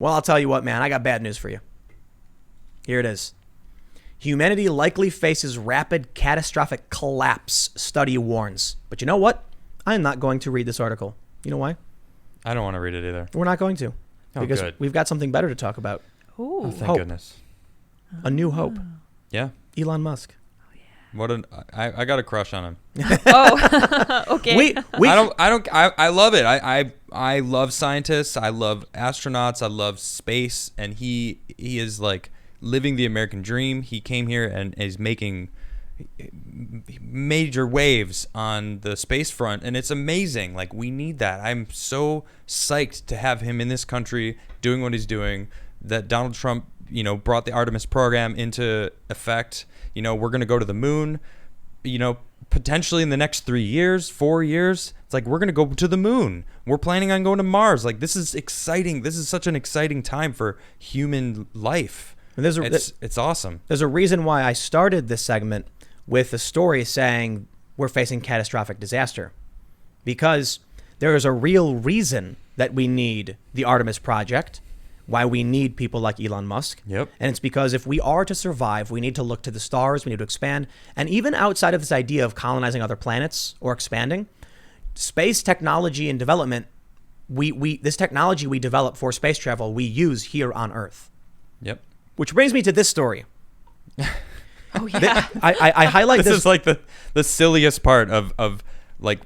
Well, I'll tell you what, man. I got bad news for you. Here it is. Humanity likely faces rapid catastrophic collapse, study warns. But you know what? I'm not going to read this article. You know why? I don't want to read it either. We're not going to. Oh, because good. we've got something better to talk about. Ooh. Oh, thank Hope. goodness. A new hope. Yeah. Elon Musk. I got a crush on him. Oh, okay. I love it. I love scientists. I love astronauts. I love space. And he is like living the American dream. He came here and is making major waves on the space front, and it's amazing. Like, we need that. I'm so psyched to have him in this country doing what he's doing, that Donald Trump, brought the Artemis program into effect. We're going to go to the moon, potentially in the next 3 years, 4 years. It's like, we're going to go to the moon. We're planning on going to Mars. Like, this is exciting. This is such an exciting time for human life. And It's awesome. There's a reason why I started this segment with a story saying we're facing catastrophic disaster. Because there is a real reason that we need the Artemis project, why we need people like Elon Musk. Yep. And it's because if we are to survive, we need to look to the stars, we need to expand. And even outside of this idea of colonizing other planets or expanding, space technology and development, this technology we develop for space travel, we use here on Earth. Yep. Which brings me to this story. Oh, yeah. I highlight This this. is like the silliest part of like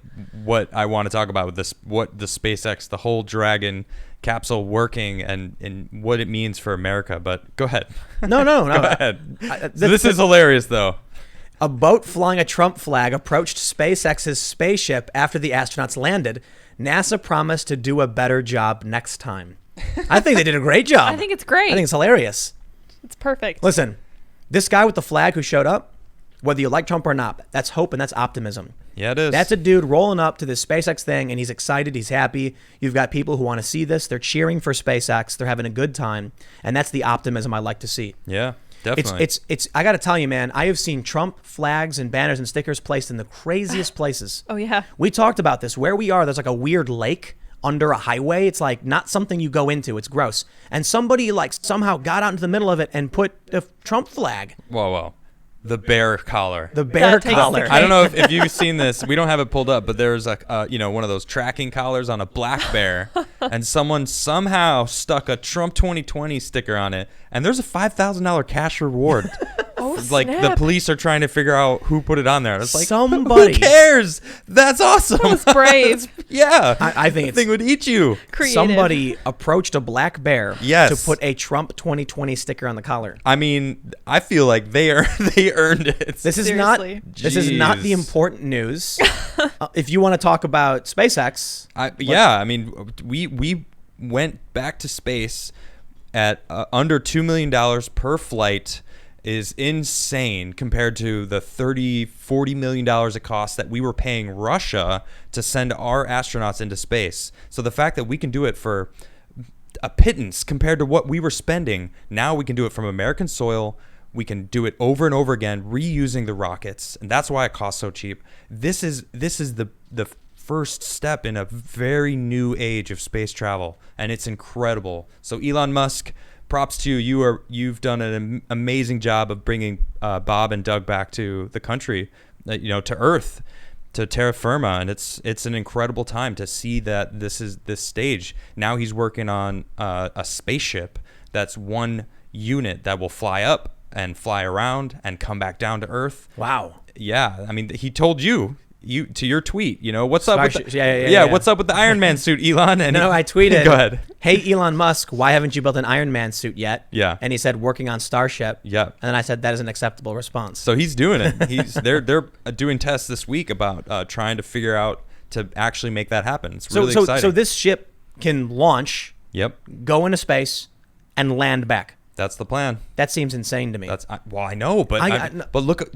what I want to talk about with this, what the SpaceX, the whole Dragon capsule working and what it means for America. But go ahead. No. Go ahead. This is hilarious, though. A boat flying a Trump flag approached SpaceX's spaceship after the astronauts landed. NASA promised to do a better job next time. I think they did a great job. I think it's great. I think it's hilarious. It's perfect. Listen, this guy with the flag who showed up, whether you like Trump or not, that's hope and that's optimism. Yeah, it is. That's a dude rolling up to this SpaceX thing, and he's excited. He's happy. You've got people who want to see this. They're cheering for SpaceX. They're having a good time, and that's the optimism I like to see. Yeah, definitely. It's. I got to tell you, man. I have seen Trump flags and banners and stickers placed in the craziest places. Oh, yeah. We talked about this. Where we are, there's like a weird lake under a highway. It's like not something you go into. It's gross. And somebody like somehow got out into the middle of it and put a Trump flag. Whoa. The bear collar. The bear That takes collar. the I don't know if you've seen this. We don't have it pulled up, but there's like one of those tracking collars on a black bear, and someone somehow stuck a Trump 2020 sticker on it, and there's a $5,000 cash reward. Oh, Like the snap. police are trying to figure out who put it on there. It's like, Somebody. who cares? That's awesome. That was brave. Yeah, I think the it's thing would eat you. Creative. somebody approached a black bear Yes. to put a Trump 2020 sticker on the collar. I mean, I feel like they earned it. This is Seriously. this is not the Jeez. important news. If you want to talk about SpaceX, I mean, we went back to space at under $2 million per flight. Is insane compared to the $40 million it costs that we were paying Russia to send our astronauts into space. So the fact that we can do it for a pittance compared to what we were spending, now we can do it from American soil. We can do it over and over again, reusing the rockets, and that's why it costs so cheap. This is the first step in a very new age of space travel, and it's incredible. So Elon Musk, props to you. You've done an amazing job of bringing Bob and Doug back to the country, to Earth, to terra firma, and it's an incredible time to see that this stage. Now he's working on a spaceship that's one unit that will fly up and fly around and come back down to Earth. wow. Yeah, I mean, he told you to your tweet, what's up with the, Yeah. what's up with the Iron Man suit, Elon? And No, I tweeted. Go ahead. Hey, Elon Musk, why haven't you built an Iron Man suit yet? Yeah. And he said, working on Starship. Yeah. And then I said, that is an acceptable response. So he's doing it. They're doing tests this week about trying to figure out to actually make that happen. It's really exciting. So this ship can launch, Yep, go into space, and land back. that's the plan. That seems insane to me. I know, but but look,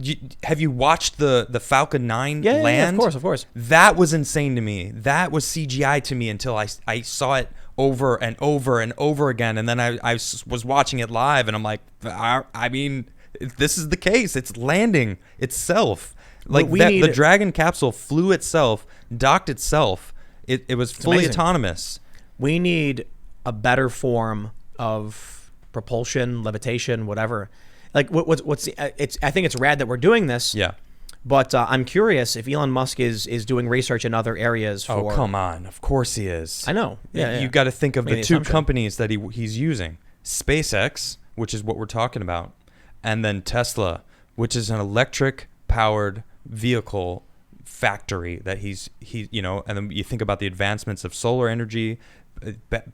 have you watched the Falcon 9 yeah, land? of course. That was insane to me. That was CGI to me until I saw it over and over and over again, and then I was watching it live, and I'm like, I mean, this is the case. It's landing itself. Like the Dragon capsule flew itself, docked itself. It was fully amazing. autonomous. We need a better form of propulsion, levitation, whatever. Like what's the, I think it's rad that we're doing this. Yeah. But I'm curious if Elon Musk is doing research in other areas for. Oh, come on. Of course he is. I know. Yeah. You got to think of Made the the two assumption. companies that he's using. SpaceX, which is what we're talking about, and then Tesla, which is an electric powered vehicle factory that and then you think about the advancements of solar energy,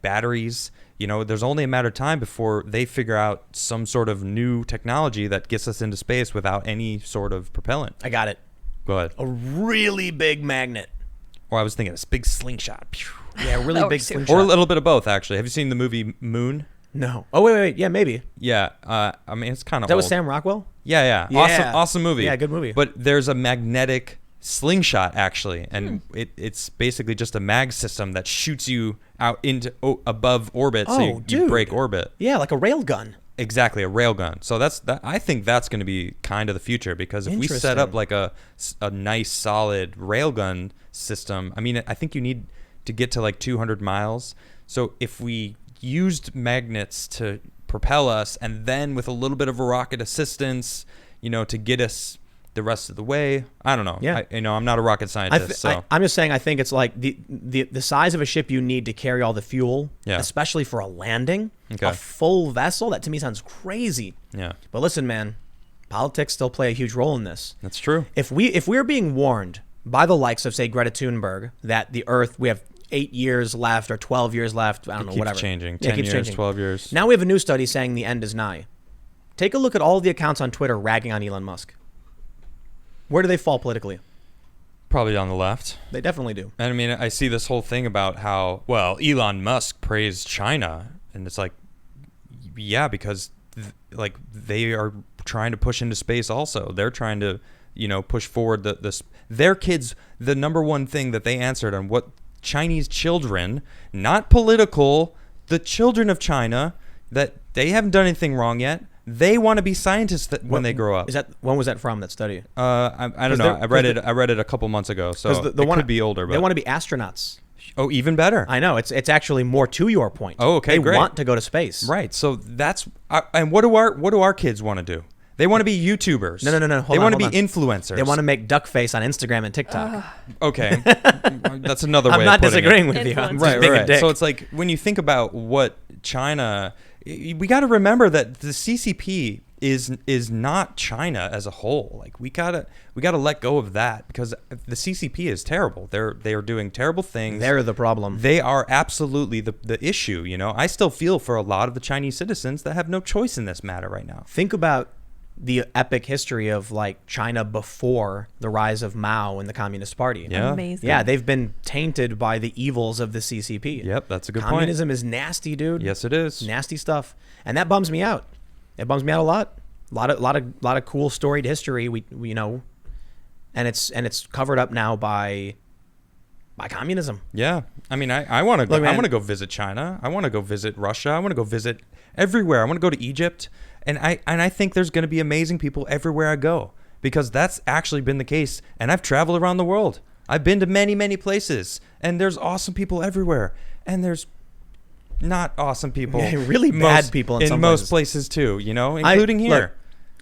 batteries, there's only a matter of time before they figure out some sort of new technology that gets us into space without any sort of propellant. I got it. Go ahead. A really big magnet. Or I was thinking this big slingshot. Yeah, a really That big works too. slingshot. Or a little bit of both, actually. Have you seen the movie Moon? No. Oh, wait. Yeah, maybe. Is Yeah. I mean, it's kind of that old. with Sam Rockwell? Yeah. Yeah. Awesome movie. Yeah, good movie. But there's a magnetic slingshot, actually, and it's basically just a mag system that shoots you out into above orbit, so you dude. break orbit. Yeah, like a rail gun. Exactly, a railgun. So I think that's going to be kind of the future, because if we set up Interesting. like a nice solid railgun system, I mean, I think you need to get to like 200 miles. So if we used magnets to propel us, and then with a little bit of a rocket assistance, to get us the rest of the way. I don't know. Yeah. I'm not a rocket scientist, I'm just saying, I think it's like the size of a ship you need to carry all the fuel, Yeah. especially for a landing. Okay. A full vessel, that to me sounds crazy. Yeah, But listen, man, politics still play a huge role in this. that's true. If we're being warned by the likes of, say, Greta Thunberg, that the Earth, we have 8 years left or 12 years left, I don't know, Keeps whatever. changing. Yeah, 10 keeps years, changing. 12 years. Now we have a new study saying the end is nigh. Take a look at all the accounts on Twitter ragging on Elon Musk. Where do they fall politically? Probably on the left. They definitely do. And I mean, I see this whole thing about how, well, Elon Musk praised China, and it's like, yeah, because like they are trying to push into space also. They're trying to, push forward their kids. The number one thing that they answered on what Chinese children, not political, the children of China, that they haven't done anything wrong yet. They want to be scientists when they grow up. When was that from, that study? I don't know. I read it a couple months ago, so it could be older. But They want to be astronauts. oh, even better. I know. It's actually more to your point. Oh, okay, They great. want to go to space. Right. So that's and what do our kids want to do? They want to be YouTubers. No. They want to be influencers. They want to make duck face on Instagram and TikTok. Okay, that's another way. I'm not of putting disagreeing it. with you. I'm Influencers. just Right, being a right. dick. So it's like when you think about what China, we got to remember that the CCP is not China as a whole. Like we gotta let go of that, because the CCP is terrible. They are doing terrible things. They're the problem. They are absolutely the issue. I still feel for a lot of the Chinese citizens that have no choice in this matter right now. Think about the epic history of like China before the rise of Mao and the Communist Party. Yeah. Amazing. Yeah, they've been tainted by the evils of the CCP. Yep, that's a good point. Communism is nasty, dude. Yes, it is. Nasty stuff, and that bums me out. It bums me out a lot. A lot of cool storied history. We and it's covered up now by communism. Yeah, I mean, I want to go. Look, I man. want to go visit China. I want to go visit Russia. I want to go visit everywhere. I want to go to Egypt, and I think there's going to be amazing people everywhere I go, because that's actually been the case. And I've traveled around the world. I've been to many places, and there's awesome people everywhere, and there's not awesome people, Yeah, really bad people in some most places. places too. Including here. Look,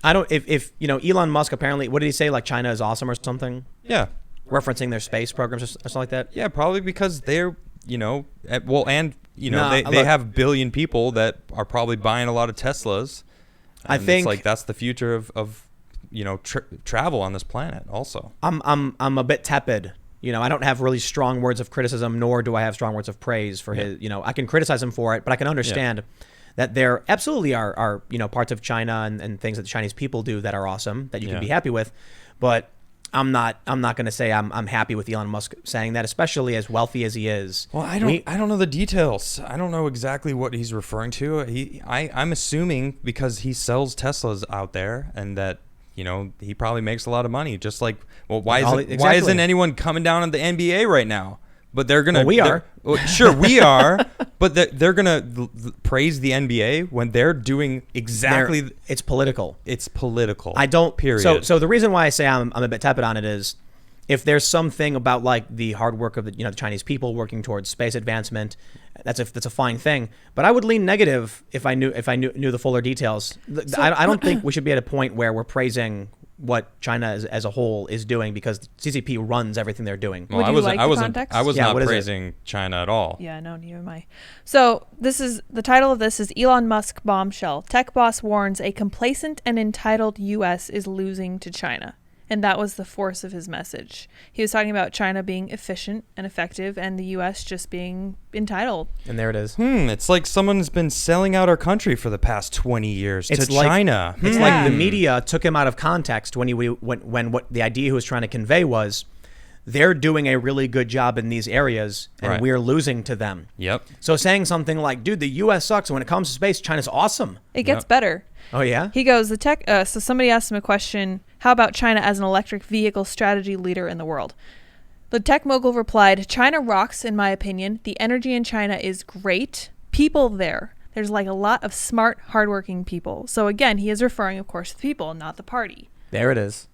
I don't. If Elon Musk apparently, what did he say? Like China is awesome or something, Yeah. referencing their space programs or something like that. Yeah, probably because they're, well, and, Nah, they look. have a billion people that are probably buying a lot of Teslas. I And think- it's like that's the future of travel on this planet also. I'm a bit tepid. I don't have really strong words of criticism, nor do I have strong words of praise for his. I can criticize him for it, but I can understand that there absolutely are parts of China and things that the Chinese people do that are awesome that you can Yeah. be happy with. But I'm not going to say I'm happy with Elon Musk saying that, especially as wealthy as he is. Well, I don't know the details. I don't know exactly what he's referring to. I'm assuming because he sells Teslas out there, and that he probably makes a lot of money. Just like, well, why Exactly. isn't anyone coming down on the NBA right now? But they're gonna. Well, we are. Sure, we are. But they're gonna praise the NBA when they're doing exactly. It's political. It's political. I don't. Period. So the reason why I say I'm a bit tepid on it is, if there's something about like the hard work of the Chinese people working towards space advancement, that's a fine thing. But I would lean negative if I knew the fuller details. I don't think we should be at a point where we're praising what China as a whole is doing, because CCP runs everything they're doing. Well, I was not praising China at all. Yeah, no, neither am I. So the title of this is Elon Musk bombshell. Tech boss warns a complacent and entitled U.S. is losing to China. And that was the force of his message. He was talking about China being efficient and effective, and the U.S. just being entitled. And there it is. It's like someone's been selling out our country for the past 20 years to China. It's like the media took him out of context when what the idea he was trying to convey was, they're doing a really good job in these areas, and we're losing to them. Yep. So saying something like, dude, the U.S. sucks, and when it comes to space, China's awesome. It gets better. Oh, yeah? He goes, so somebody asked him a question, how about China as an electric vehicle strategy leader in the world? The tech mogul replied, China rocks, in my opinion. The energy in China is great. People there. There's like a lot of smart, hardworking people. So again, he is referring, of course, to the people, not the party. There it is.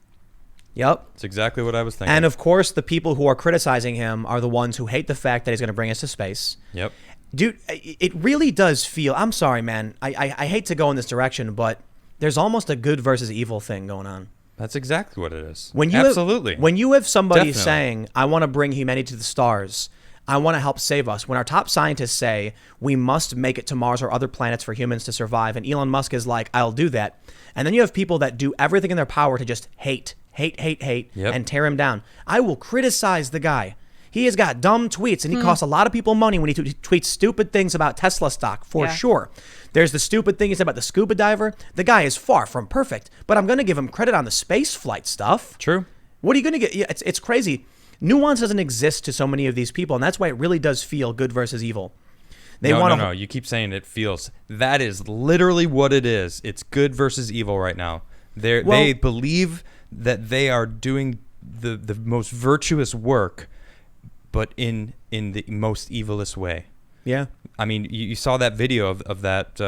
Yep. That's exactly what I was thinking. And of course, the people who are criticizing him are the ones who hate the fact that he's going to bring us to space. Yep. Dude, it really does feel, I'm sorry, man. I hate to go in this direction, but there's almost a good versus evil thing going on. That's exactly what it is. Absolutely. When you have somebody saying, I want to bring humanity to the stars, I want to help save us. When our top scientists say we must make it to Mars or other planets for humans to survive, and Elon Musk is like, I'll do that. And then you have people that do everything in their power to just hate, and tear him down. I will criticize the guy. He has got dumb tweets, and he costs a lot of people money when he tweets stupid things about Tesla stock, for sure. There's the stupid thing he said about the scuba diver. The guy is far from perfect, but I'm going to give him credit on the space flight stuff. True. What are you going to get? Yeah, it's crazy. Nuance doesn't exist to so many of these people, and that's why it really does feel good versus evil. No. You keep saying it feels. That is literally what it is. It's good versus evil right now. They believe that they are doing the most virtuous work, but in the most evilest way. Yeah. I mean, you saw that video of that.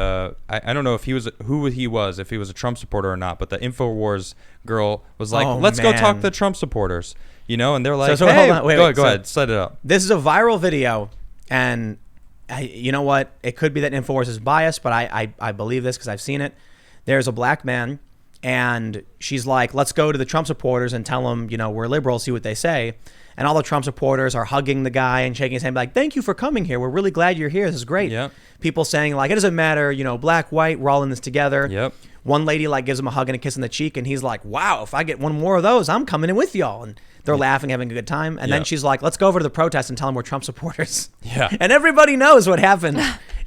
I don't know if he was if he was a Trump supporter or not, but the InfoWars girl was like, let's go talk to the Trump supporters, and they're like, hey, hold on, go ahead, set it up. This is a viral video, and you know what? It could be that InfoWars is biased, but I believe this because I've seen it. There's a black man, and she's like, let's go to the Trump supporters and tell them, we're liberals, see what they say. And all the Trump supporters are hugging the guy and shaking his hand, like, thank you for coming here. We're really glad you're here. This is great. Yep. People saying, like, it doesn't matter, black, white, we're all in this together. Yep. One lady, like, gives him a hug and a kiss on the cheek, and he's like, wow, if I get one more of those, I'm coming in with y'all. And they're laughing, having a good time. And then she's like, let's go over to the protest and tell them we're Trump supporters. Yeah. And everybody knows what happened.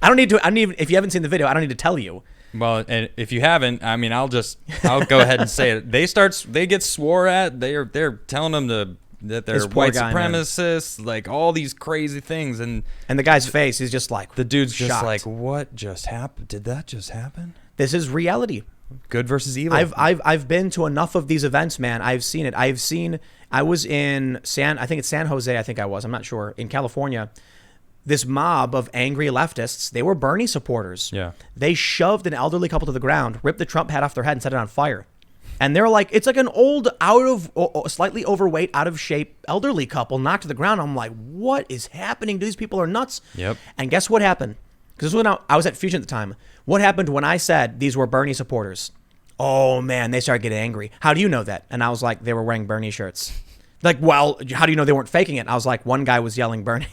If you haven't seen the video, I don't need to tell you. Well, and if you haven't, I mean, I'll go ahead and say it. They get swore at. They're telling them that they're white supremacists, like all these crazy things, and the guy's face, he's just like, the dude's shocked. just like, what just happened? Did that just happen? This is reality. Good versus evil. I've been to enough of these events, man. I've seen it. I was in San Jose, I'm not sure, in California. This mob of angry leftists, they were Bernie supporters. Yeah. They shoved an elderly couple to the ground, ripped the Trump hat off their head, and set it on fire. And they're like, it's like an old, slightly overweight, out of shape elderly couple knocked to the ground. I'm like, what is happening? These people are nuts. Yep. And guess what happened? Because when I was at Fusion at the time. What happened when I said these were Bernie supporters? Oh, man, they started getting angry. How do you know that? And I was like, they were wearing Bernie shirts. Like, well, how do you know they weren't faking it? And I was like, one guy was yelling Bernie.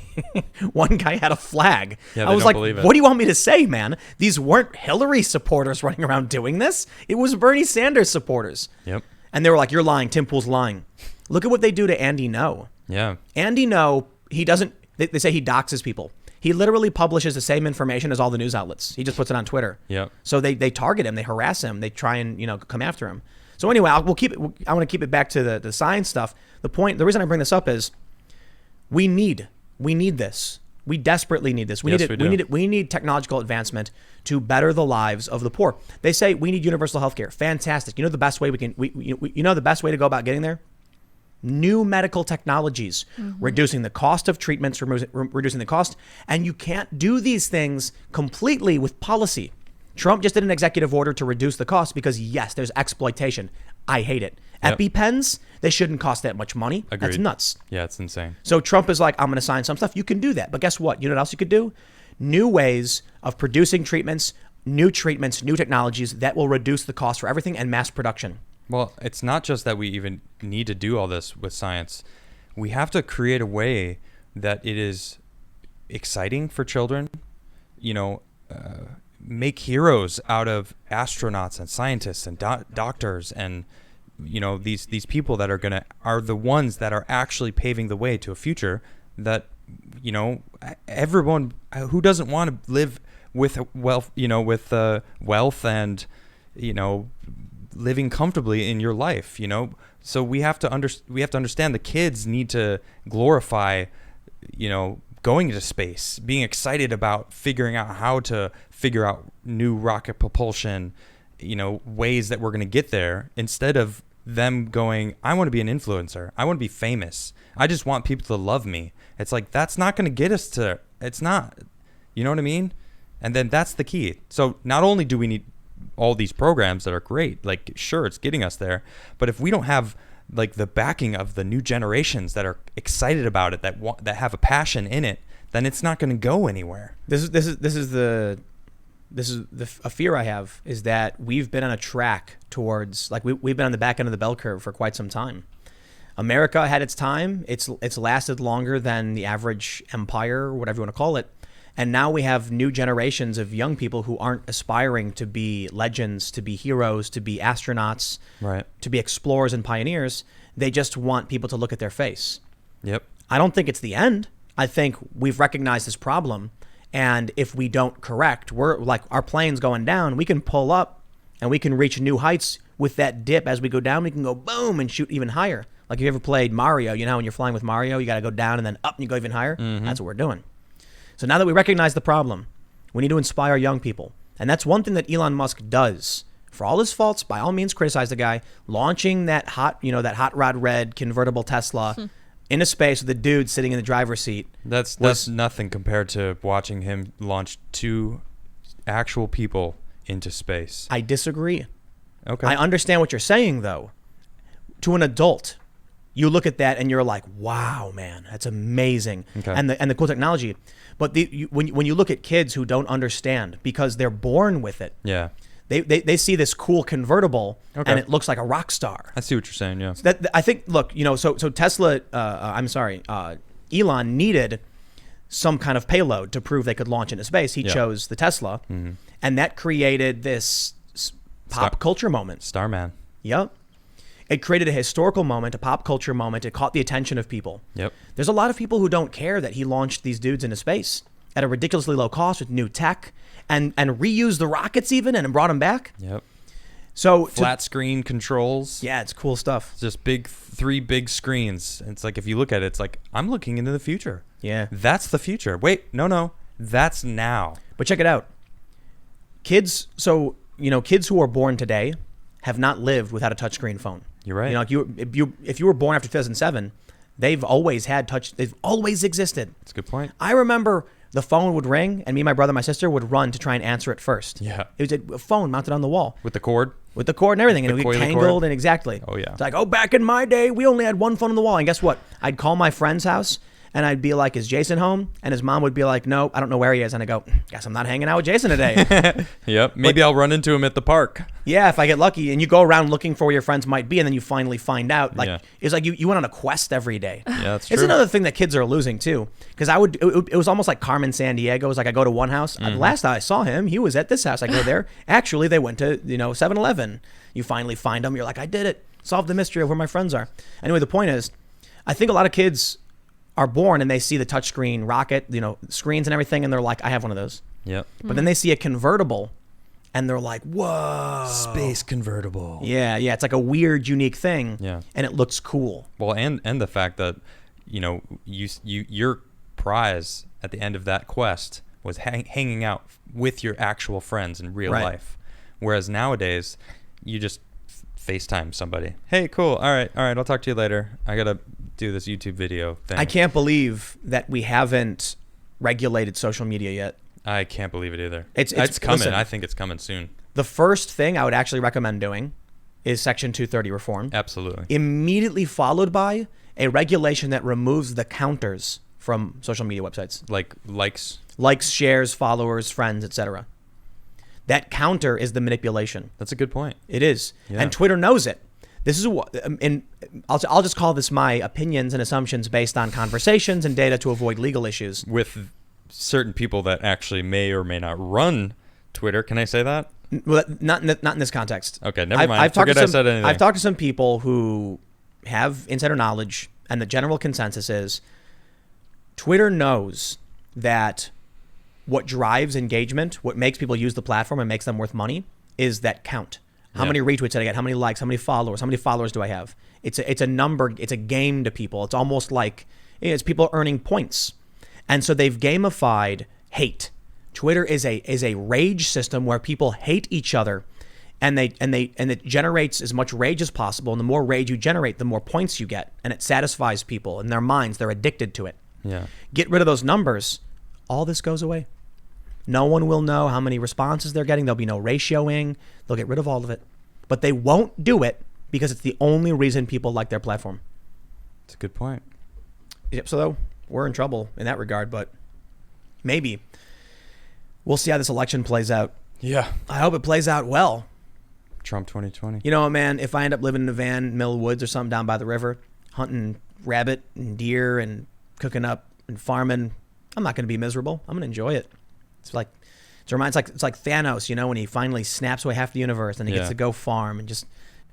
One guy had a flag. Yeah, I was like, what do you want me to say, man? These weren't Hillary supporters running around doing this. It was Bernie Sanders supporters. Yep. And they were like, you're lying. Tim Pool's lying. Look at what they do to Andy Ngo. Yeah. Andy Ngo, he doesn't, they say he doxes people. He literally publishes the same information as all the news outlets. He just puts it on Twitter. Yep. So they target him. They harass him. They try and, come after him. So anyway, I want to keep it back to the science stuff. The reason I bring this up is we need this. We desperately need this. We need technological advancement to better the lives of the poor. They say we need universal health care. Fantastic. You know the best way the best way to go about getting there? New medical technologies, reducing the cost of treatments, reducing the cost. And you can't do these things completely with policy. Trump just did an executive order to reduce the cost because, yes, there's exploitation. I hate it. Yep. EpiPens, they shouldn't cost that much money. That's Agreed. nuts. Yeah, it's insane. So Trump is like, I'm going to sign some stuff. You can do that. But guess what? You know what else you could do? New ways of producing treatments, new technologies that will reduce the cost for everything and mass production. Well, it's not just that we even need to do all this with science. We have to create a way that it is exciting for children, make heroes out of astronauts and scientists and doctors and these people that are the ones that are actually paving the way to a future that everyone who doesn't want to live with wealth, wealth and living comfortably in your life, so we have to understand the kids need to glorify going into space, being excited about figuring out how to figure out new rocket propulsion, ways that we're going to get there, instead of them going, I want to be an influencer. I want to be famous. I just want people to love me. It's like, that's not going to get us to, it's not, you know what I mean? And then that's the key. So not only do we need all these programs that are great, like, sure, it's getting us there, but if we don't have like the backing of the new generations that are excited about it, that have a passion in it, then it's not going to go anywhere. This is a fear I have, is that we've been on a track towards, like, we've been on the back end of the bell curve for quite some time. America had its time. It's lasted longer than the average empire, or whatever you want to call it. And now we have new generations of young people who aren't aspiring to be legends, to be heroes, to be astronauts, right, to be explorers and pioneers. They just want people to look at their face. Yep. I don't think it's the end. I think we've recognized this problem. And if we don't correct, we're like, our plane's going down, we can pull up and we can reach new heights with that dip. As we go down, we can go boom and shoot even higher. Like, if you ever played Mario, when you're flying with Mario, you got to go down and then up and you go even higher. Mm-hmm. That's what we're doing. So now that we recognize the problem, we need to inspire young people. And that's one thing that Elon Musk does. For all his faults, by all means, criticize the guy. Launching that hot rod red convertible Tesla into space with a dude sitting in the driver's seat. That's nothing compared to watching him launch 2 actual people into space. I disagree. Okay. I understand what you're saying, though. To an adult, you look at that and you're like, wow, man, that's amazing. Okay. And the cool technology. But when you look at kids who don't understand, because they're born with it, yeah, they see this cool convertible, okay, and it looks like a rock star. I see what you're saying. Yeah. So I think, look, so Tesla, Elon needed some kind of payload to prove they could launch into space. He chose the Tesla, mm-hmm, and that created this pop culture moment. Starman. Yep. It created a historical moment, a pop culture moment. It caught the attention of people. Yep. There's a lot of people who don't care that he launched these dudes into space at a ridiculously low cost with new tech, and reused the rockets even and brought them back. Yep. So flat screen controls. Yeah, it's cool stuff. It's just 3 big screens. It's like, if you look at it, it's like, I'm looking into the future. Yeah. That's the future. Wait, no. That's now. But check it out. Kids who are born today have not lived without a touchscreen phone. You're right. If you were born after 2007, they've always had touch. They've always existed. That's a good point. I remember the phone would ring, and me, my brother, and my sister would run to try and answer it first. Yeah. It was a phone mounted on the wall. With the cord? With the cord and everything. And it would get tangled and exactly. Oh, yeah. It's like, back in my day, we only had one phone on the wall. And guess what? I'd call my friend's house, and I'd be like, is Jason home? And his mom would be like, no, I don't know where he is. And I go, guess I'm not hanging out with Jason today. Yep. Maybe I'll run into him at the park. Yeah, if I get lucky. And you go around looking for where your friends might be, and then you finally find out. It's like you went on a quest every day. Yeah, that's true. It's another thing that kids are losing, too. Because it was almost like Carmen Sandiego. It was like, I go to one house. Mm-hmm. Last time I saw him, he was at this house. I go there. Actually, they went to 7-Eleven. You finally find them. You're like, I did it. Solved the mystery of where my friends are. Anyway, the point is, I think a lot of kids are born and they see the touchscreen rocket, screens and everything, and they're like, I have one of those. Yep. But then they see a convertible, and they're like, whoa. Space convertible. Yeah. It's like a weird, unique thing. Yeah. And it looks cool. Well, and the fact that, your prize at the end of that quest was hanging out with your actual friends in real life. Whereas nowadays, you just FaceTime somebody. Hey, cool. All right. I'll talk to you later. I got to do this YouTube video thing. I can't believe that we haven't regulated social media yet. I can't believe it either. It's coming. listen, I think it's coming soon. The first thing I would actually recommend doing is Section 230 reform. Absolutely. Immediately followed by a regulation that removes the counters from social media websites. Like likes. Likes, shares, followers, friends, etc. That counter is the manipulation. That's a good point. It is. Yeah. And Twitter knows it. This is what, and I'll just call this my opinions and assumptions based on conversations and data to avoid legal issues. With certain people that actually may or may not run Twitter. Can I say that? Well, not in this context. Okay, never mind. Forget I said anything. I've talked to some people who have insider knowledge, and the general consensus is Twitter knows that what drives engagement, what makes people use the platform and makes them worth money, is that count. How many retweets did I get? How many likes? How many followers? How many followers do I have? It's a number. It's a game to people. It's almost like it's people earning points, and so they've gamified hate. Twitter is a rage system where people hate each other, and it generates as much rage as possible. And the more rage you generate, the more points you get, and it satisfies people in their minds. They're addicted to it. Yeah. Get rid of those numbers, all this goes away. No one will know how many responses they're getting. There'll be no ratioing. They'll get rid of all of it. But they won't do it because it's the only reason people like their platform. That's a good point. Yep, so we're in trouble in that regard, but maybe. We'll see how this election plays out. Yeah. I hope it plays out well. Trump 2020. You know what, man? If I end up living in a van, middle of the woods or something down by the river, hunting rabbit and deer and cooking up and farming, I'm not going to be miserable. I'm going to enjoy it. It's like Thanos, you know, when he finally snaps away half the universe and he gets to go farm and just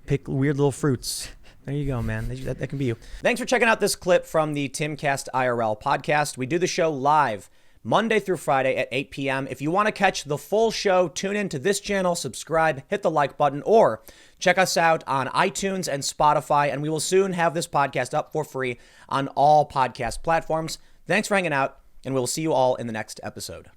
pick weird little fruits. There you go, man. That can be you. Thanks for checking out this clip from the Timcast IRL podcast. We do the show live Monday through Friday at 8 p.m. If you want to catch the full show, tune in to this channel, subscribe, hit the like button, or check us out on iTunes and Spotify, and we will soon have this podcast up for free on all podcast platforms. Thanks for hanging out, and we'll see you all in the next episode.